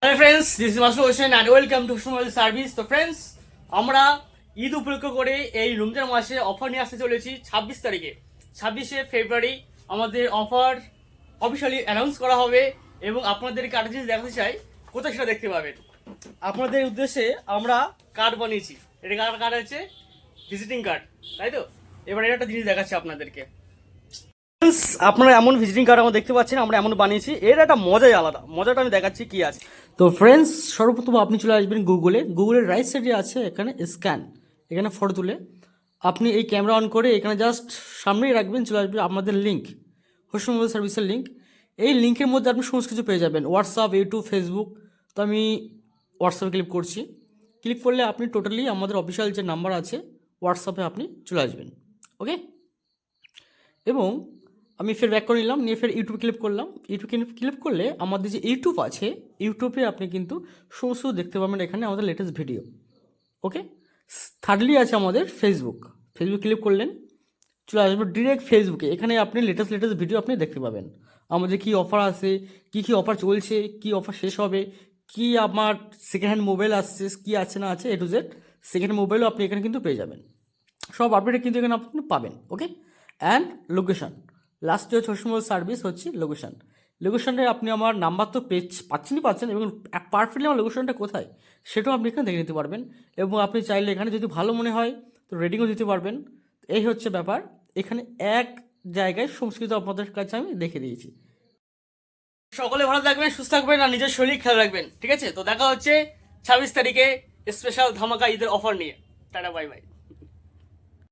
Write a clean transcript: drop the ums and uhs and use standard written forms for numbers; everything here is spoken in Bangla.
Hi friends, this is Master Hossein and welcome to Hossein Mobile Service. তো ফ্রেন্ডস, আমরা ঈদ উপলক্ষ করে এই রমজান মাসে অফার নিয়ে আসতে চলেছি 26 তারিখে। 26শে ফেব্রুয়ারি আমাদের অফার অফিশিয়ালি অ্যানাউন্স করা হবে এবং আপনাদেরকে একটা জিনিস দেখাতে চাই, কোথায় সেটা দেখতে পাবেন। আপনাদের উদ্দেশ্যে আমরা কার্ড বানিয়েছি। এটা কার্ড আছে ভিজিটিং কার্ড, তাই তো? এবার এটা একটা জিনিস দেখাচ্ছি আপনাদেরকে। আপনারা এমন ভিজিটিং কার্ড আমরা দেখতে পাচ্ছেন, আমরা এমন বানিয়েছি। এর একটা মজাই আলাদা, মজাটা আমি দেখাচ্ছি কি আছে। তো ফ্রেন্ডস, সর্বপ্রথম আপনি চলে আসবেন গুগলের রাইট সাইডে আছে এখানে স্ক্যান, এখানে ফটো তুলে আপনি এই ক্যামেরা অন করে এখানে জাস্ট সামনেই রাখবেন, চলে আসবে আমাদের লিঙ্ক, হোসেন মোবাইল সার্ভিসের লিঙ্ক। এই লিঙ্কের মধ্যে আপনি সমস্ত কিছু পেয়ে যাবেন, হোয়াটসঅ্যাপ, ইউটিউব, ফেসবুক। তো আমি হোয়াটসঅ্যাপে ক্লিক করছি। ক্লিক করলে আপনি টোটালি আমাদের অফিসিয়াল যে নাম্বার আছে হোয়াটসঅ্যাপে আপনি চলে আসবেন। ওকে, এবং আমি ফের ব্যাক করে নিলাম, নিয়ে ফের ইউটিউব ক্লিক করলাম। ইউটিউব ক্লিক করলে আমাদের যে ইউটিউব আছে, ইউটিউবে আপনি কিন্তু সমস্ত দেখতে পাবেন এখানে আমাদের লেটেস্ট ভিডিও। ওকে, থার্ডলি আছে আমাদের ফেসবুক ক্লিক করলেন, চলে আসবে ডিরেক্ট ফেসবুকে। এখানে আপনি লেটেস্ট ভিডিও আপনি দেখতে পাবেন, আমাদের কী অফার আছে, কী অফার চলছে, কী অফার শেষ হবে, কী আমার সেকেন্ড হ্যান্ড মোবাইল আসছে, কী আছে না আছে, A to Z second hand মোবাইলও আপনি এখানে কিন্তু পেয়ে যাবেন। সব আপডেট কিন্তু এখানে আপনি পাবেন। ওকে, অ্যান্ড লোকেশন, লাস্টে হচ্ছে হোসেন মোবাইল সার্ভিস হচ্ছে লোকেশনে আপনি আমার নাম্বার তো পাচ্ছেন এবং পারফেক্টলি আমার লোকেশনটা কোথায় সেটাও আপনি এখানে দেখে নিতে পারবেন। এবং আপনি চাইলে এখানে যদি ভালো মনে হয় তো রেটিংও দিতে পারবেন। এই হচ্ছে ব্যাপার, এখানে এক জায়গায় সংস্কৃত আপনাদের কাছে আমি দেখে দিয়েছি। সকলে ভালো থাকবেন, সুস্থ থাকবেন আর নিজের শরীর খেয়াল রাখবেন, ঠিক আছে? তো দেখা হচ্ছে 26 তারিখে স্পেশাল ধামাকা ঈদের অফার নিয়ে। Tata, bye bye.